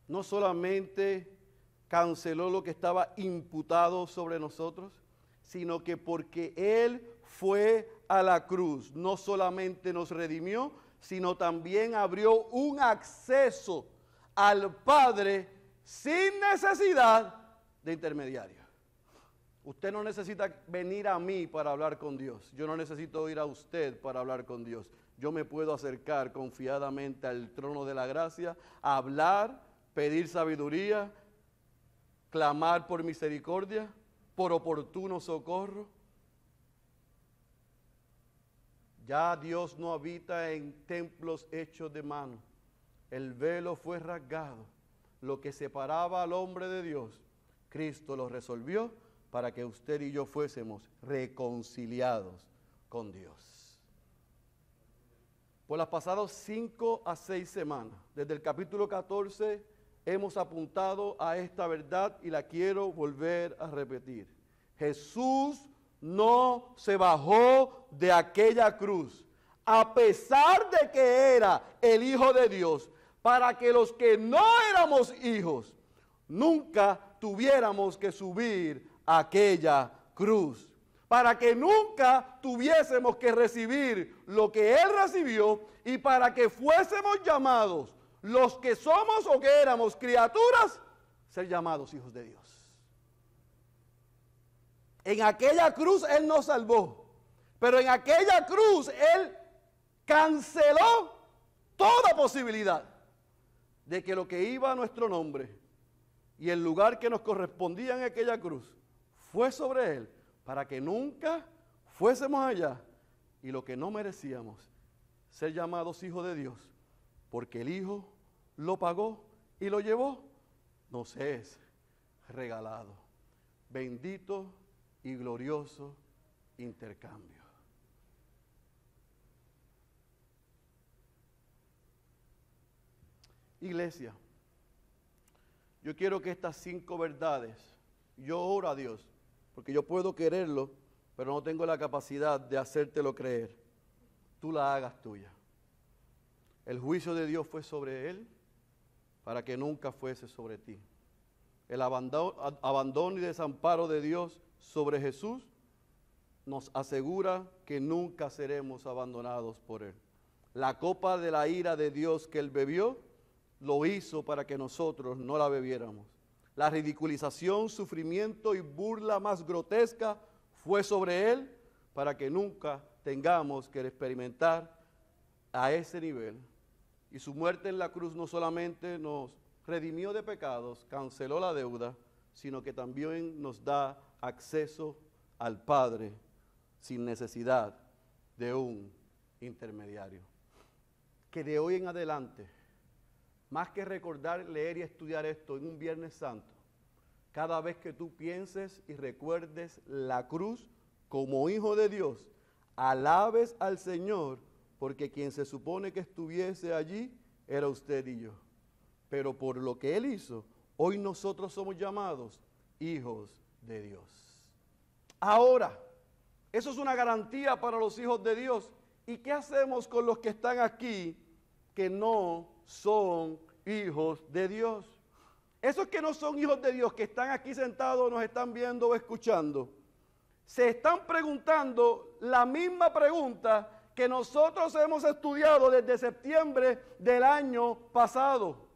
Speaker 1: no solamente canceló lo que estaba imputado sobre nosotros, sino que porque Él fue a la cruz, no solamente nos redimió, sino también abrió un acceso al Padre sin necesidad de intermediario. Usted no necesita venir a mí para hablar con Dios. Yo no necesito ir a usted para hablar con Dios. Yo me puedo acercar confiadamente al trono de la gracia, hablar, pedir sabiduría, clamar por misericordia, por oportuno socorro. Ya Dios no habita en templos hechos de mano. El velo fue rasgado. Lo que separaba al hombre de Dios, Cristo lo resolvió para que usted y yo fuésemos reconciliados con Dios. Por las pasadas 5 a 6 semanas, desde el capítulo 14, hemos apuntado a esta verdad y la quiero volver a repetir. Jesús no se bajó de aquella cruz, a pesar de que era el Hijo de Dios, para que los que no éramos hijos, nunca tuviéramos que subir a aquella cruz. Para que nunca tuviésemos que recibir lo que Él recibió y para que fuésemos llamados, los que somos o que éramos criaturas, ser llamados hijos de Dios. En aquella cruz Él nos salvó, pero en aquella cruz Él canceló toda posibilidad de que lo que iba a nuestro nombre y el lugar que nos correspondía en aquella cruz fue sobre Él, para que nunca fuésemos allá y lo que no merecíamos, ser llamados hijos de Dios, porque el Hijo lo pagó y lo llevó, nos es regalado. Bendito y glorioso intercambio. Iglesia, yo quiero que estas 5 verdades, yo oro a Dios, porque yo puedo quererlo, pero no tengo la capacidad de hacértelo creer. Tú la hagas tuya. El juicio de Dios fue sobre él para que nunca fuese sobre ti. El abandono y desamparo de Dios sobre Jesús nos asegura que nunca seremos abandonados por Él. La copa de la ira de Dios que Él bebió, lo hizo para que nosotros no la bebiéramos. la ridiculización, sufrimiento y burla más grotesca fue sobre él para que nunca tengamos que experimentar a ese nivel. Y su muerte en la cruz no solamente nos redimió de pecados, canceló la deuda, sino que también nos da acceso al Padre sin necesidad de un intermediario. Que de hoy en adelante, más que recordar, leer y estudiar esto en un Viernes Santo, cada vez que tú pienses y recuerdes la cruz como hijo de Dios, alabes al Señor, porque quien se supone que estuviese allí era usted y yo. Pero por lo que Él hizo, hoy nosotros somos llamados hijos de Dios. Ahora, eso es una garantía para los hijos de Dios. ¿Y qué hacemos con los que están aquí que no son hijos de Dios? Esos que no son hijos de Dios, que están aquí sentados, nos están viendo o escuchando, se están preguntando la misma pregunta que nosotros hemos estudiado desde septiembre del año pasado.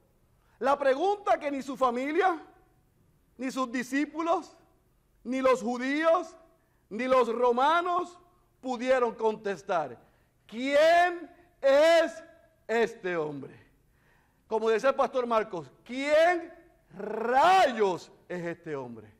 Speaker 1: La pregunta que ni su familia, ni sus discípulos, ni los judíos, ni los romanos pudieron contestar. ¿Quién es este hombre? Como decía el pastor Marcos, ¿quién rayos es este hombre?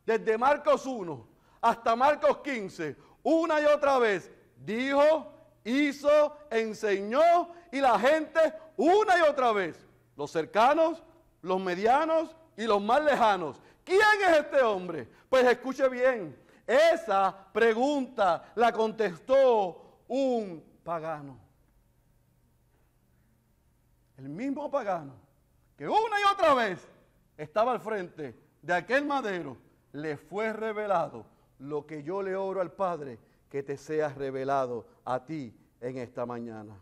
Speaker 1: Desde Marcos 1 hasta Marcos 15, una y otra vez, dijo, hizo, enseñó, y la gente una y otra vez, los cercanos, los medianos y los más lejanos. ¿Quién es este hombre? Pues escuche bien, esa pregunta la contestó un pagano. El mismo pagano que una y otra vez estaba al frente de aquel madero, le fue revelado lo que yo le oro al Padre, que te sea revelado a ti en esta mañana.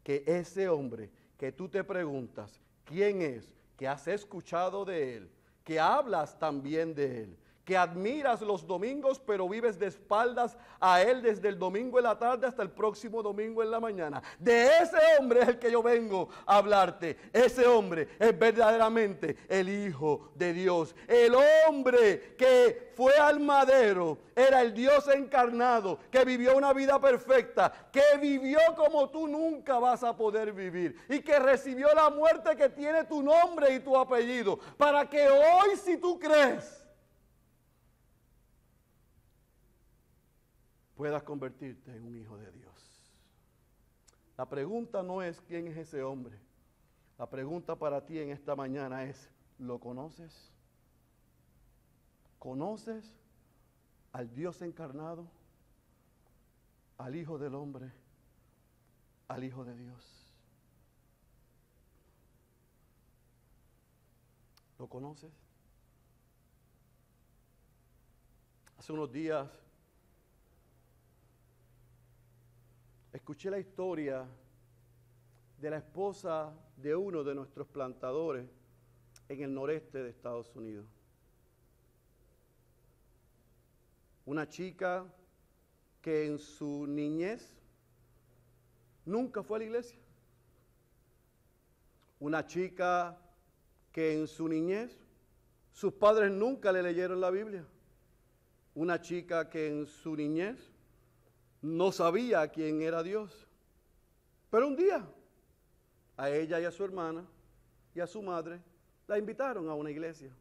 Speaker 1: Que ese hombre que tú te preguntas quién es, que has escuchado de él, que hablas también de él, que admiras los domingos, pero vives de espaldas a él desde el domingo en la tarde hasta el próximo domingo en la mañana. De ese hombre es el que yo vengo a hablarte. Ese hombre es verdaderamente el Hijo de Dios. El hombre que fue al madero era el Dios encarnado, que vivió una vida perfecta, que vivió como tú nunca vas a poder vivir y que recibió la muerte que tiene tu nombre y tu apellido, para que hoy, si tú crees, puedas convertirte en un hijo de Dios. La pregunta no es quién es ese hombre. La pregunta para ti en esta mañana es, ¿lo conoces? ¿Conoces al Dios encarnado, al Hijo del Hombre, al Hijo de Dios? ¿Lo conoces? Hace unos días escuché la historia de la esposa de uno de nuestros plantadores en el noreste de Estados Unidos. Una chica que en su niñez nunca fue a la iglesia. Una chica que en su niñez sus padres nunca le leyeron la Biblia. Una chica que en su niñez no sabía quién era Dios. Pero un día, a ella y a su hermana y a su madre la invitaron a una iglesia.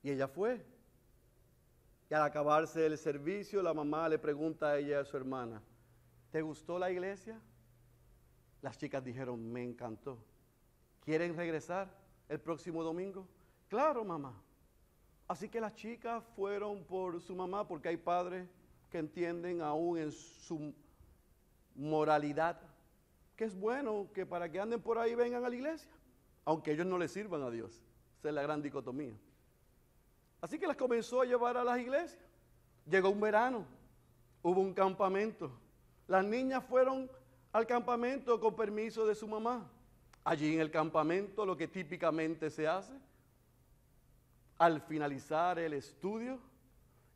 Speaker 1: Y ella fue. Y al acabarse el servicio, la mamá le pregunta a ella y a su hermana, ¿te gustó la iglesia? Las chicas dijeron, me encantó. ¿Quieren regresar el próximo domingo? Claro, mamá. Así que las chicas fueron por su mamá, porque hay padres que entienden aún en su moralidad que es bueno que para que anden por ahí vengan a la iglesia, aunque ellos no le sirvan a Dios. Esa es la gran dicotomía. Así que las comenzó a llevar a las iglesias. Llegó un verano, hubo un campamento. Las niñas fueron al campamento con permiso de su mamá. Allí en el campamento, lo que típicamente se hace, al finalizar el estudio,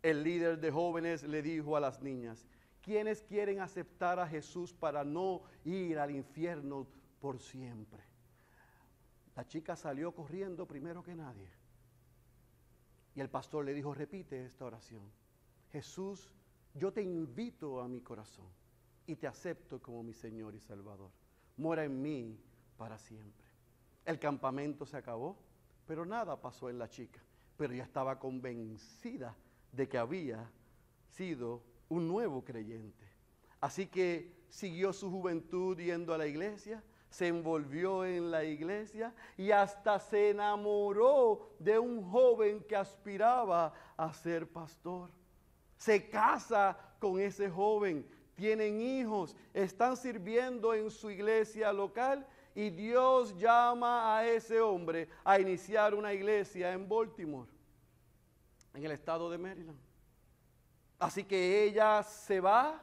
Speaker 1: el líder de jóvenes le dijo a las niñas, ¿quiénes quieren aceptar a Jesús para no ir al infierno por siempre? La chica salió corriendo primero que nadie Y el pastor le dijo, repite esta oración. Jesús, yo te invito a mi corazón y te acepto como mi Señor y Salvador. Mora en mí para siempre. El campamento se acabó, pero nada pasó en la chica. Pero ella estaba convencida de que había sido un nuevo creyente. Así que siguió su juventud yendo a la iglesia, se envolvió en la iglesia y hasta se enamoró de un joven que aspiraba a ser pastor. Se casa con ese joven, tienen hijos, están sirviendo en su iglesia local y Dios llama a ese hombre a iniciar una iglesia en Baltimore, en el estado de Maryland. Así que ella se va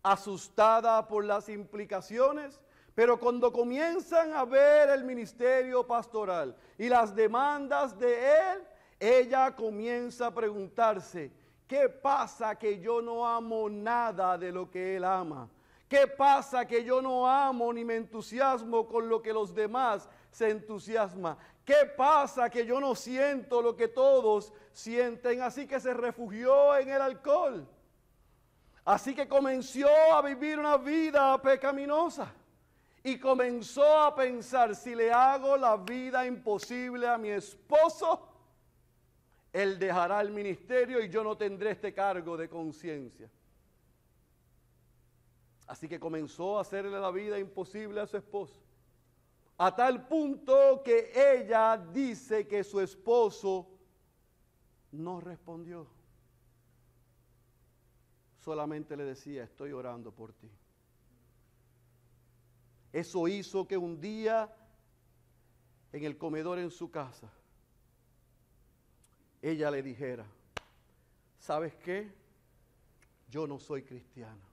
Speaker 1: asustada por las implicaciones, pero cuando comienzan a ver el ministerio pastoral y las demandas de él, ella comienza a preguntarse, ¿qué pasa que yo no amo nada de lo que él ama? ¿Qué pasa que yo no amo ni me entusiasmo con lo que los demás se entusiasman? ¿Qué pasa que yo no siento lo que todos sienten? Así que se refugió en el alcohol. Así que comenzó a vivir una vida pecaminosa. Y comenzó a pensar, si le hago la vida imposible a mi esposo, él dejará el ministerio y yo no tendré este cargo de conciencia. Así que comenzó a hacerle la vida imposible a su esposo. A tal punto que ella dice que su esposo no respondió. Solamente le decía, estoy orando por ti. Eso hizo que un día, en el comedor en su casa, ella le dijera, ¿sabes qué? Yo no soy cristiana.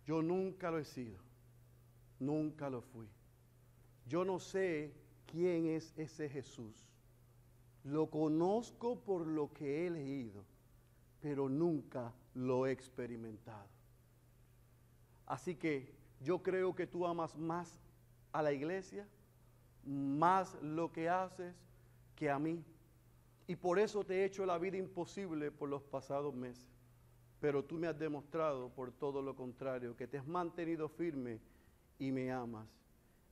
Speaker 1: Yo nunca lo he sido. Nunca lo fui. Yo no sé quién es ese Jesús. Lo conozco por lo que he leído, pero nunca lo he experimentado. Así que yo creo que tú amas más a la iglesia, más lo que haces que a mí. Y por eso te he hecho la vida imposible por los pasados meses. Pero tú me has demostrado por todo lo contrario, que te has mantenido firme y me amas.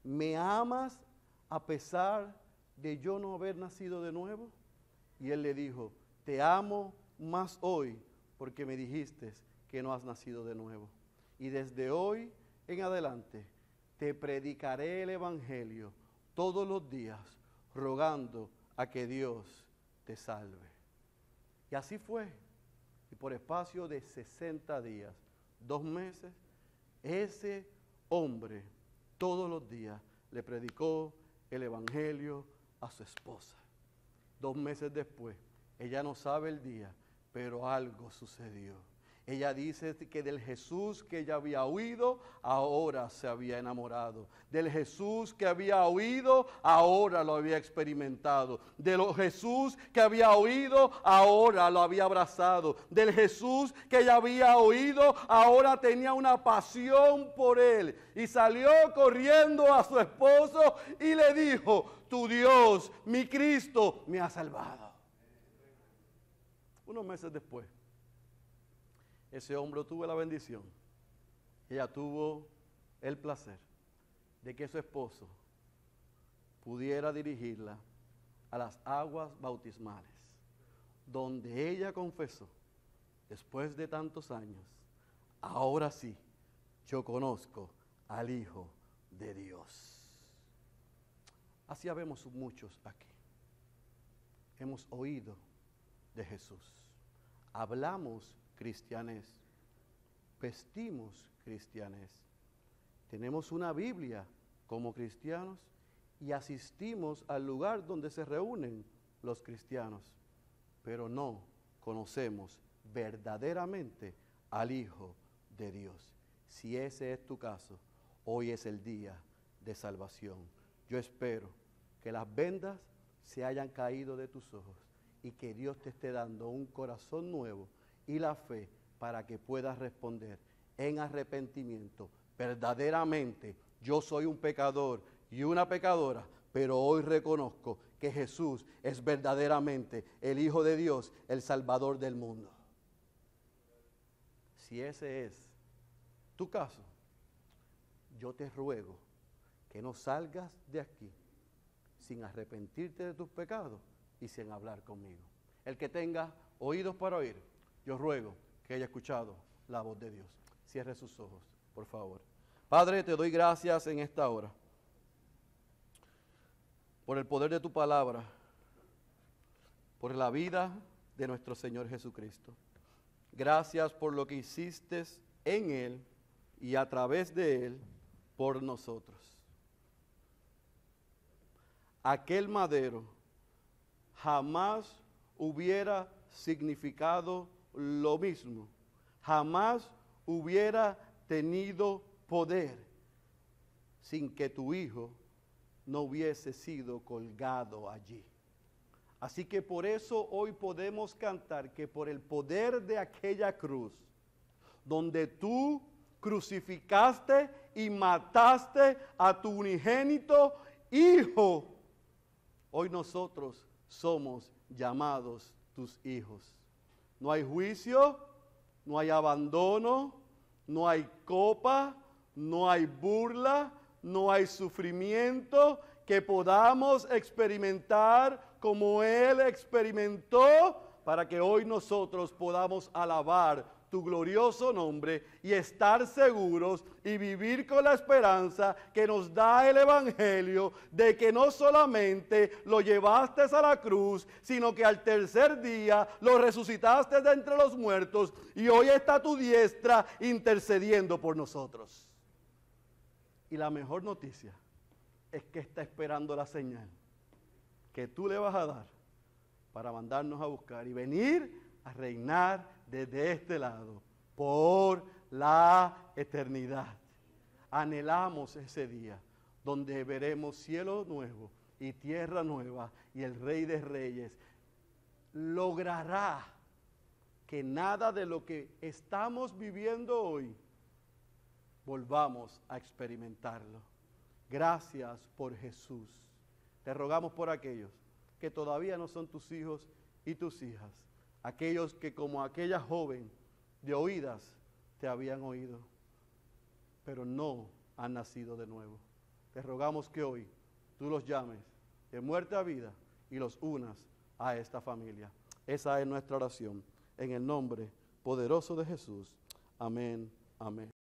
Speaker 1: ¿Me amas a pesar de yo no haber nacido de nuevo? Y él le dijo, te amo más hoy porque me dijiste que no has nacido de nuevo. Y desde hoy en adelante te predicaré el evangelio todos los días, rogando a que Dios te salve. Y así fue. Y por espacio de 60 días, 2 meses, ese hombre todos los días le predicó el evangelio a su esposa. 2 meses después, ella no sabe el día, pero algo sucedió. Ella dice que del Jesús que ella había oído, ahora se había enamorado. Del Jesús que había oído, ahora lo había experimentado. Del Jesús que había oído, ahora lo había abrazado. Del Jesús que ella había oído, ahora tenía una pasión por él. Y salió corriendo a su esposo y le dijo, tu Dios, mi Cristo, me ha salvado. Unos meses después, ese hombre tuvo la bendición, ella tuvo el placer de que su esposo pudiera dirigirla a las aguas bautismales, donde ella confesó, después de tantos años, ahora sí, yo conozco al Hijo de Dios. Así habemos muchos aquí. Hemos oído de Jesús, hablamos cristianés, vestimos cristianés, tenemos una Biblia como cristianos y asistimos al lugar donde se reúnen los cristianos, pero no conocemos verdaderamente al Hijo de Dios. Si ese es tu caso, hoy es el día de salvación. Yo espero que las vendas se hayan caído de tus ojos y que Dios te esté dando un corazón nuevo y la fe para que puedas responder en arrepentimiento. Verdaderamente, yo soy un pecador y una pecadora, pero hoy reconozco que que Jesús es verdaderamente el Hijo de Dios, el Salvador del mundo. Si ese es tu caso, yo te ruego que no salgas de aquí sin arrepentirte de tus pecados y sin hablar conmigo. El que tenga oídos para oír, yo ruego que haya escuchado la voz de Dios. Cierre sus ojos, por favor. Padre, te doy gracias en esta hora por el poder de tu palabra, por la vida de nuestro Señor Jesucristo. Gracias por lo que hiciste en Él y a través de Él por nosotros. Aquel madero jamás hubiera significado lo mismo, jamás hubiera tenido poder sin que tu Hijo no hubiese sido colgado allí. Así que por eso hoy podemos cantar que por el poder de aquella cruz, donde tú crucificaste y mataste a tu unigénito Hijo, hoy nosotros somos llamados tus hijos. No hay juicio, no hay abandono, no hay copa, no hay burla, no hay sufrimiento que podamos experimentar como Él experimentó, para que hoy nosotros podamos alabar tu glorioso nombre y estar seguros y vivir con la esperanza que nos da el Evangelio de que no solamente lo llevaste a la cruz, sino que al tercer día lo resucitaste de entre los muertos y hoy está a tu diestra intercediendo por nosotros. Y la mejor noticia es que está esperando la señal que tú le vas a dar para mandarnos a buscar y venir a reinar desde este lado por la eternidad. Anhelamos ese día donde veremos cielo nuevo y tierra nueva y el Rey de Reyes logrará que nada de lo que estamos viviendo hoy volvamos a experimentarlo. Gracias por Jesús. Te rogamos por aquellos que todavía no son tus hijos y tus hijas, aquellos que como aquella joven de oídas te habían oído, pero no han nacido de nuevo. Te rogamos que hoy tú los llames de muerte a vida y los unas a esta familia. Esa es nuestra oración. En el nombre poderoso de Jesús. Amén. Amén.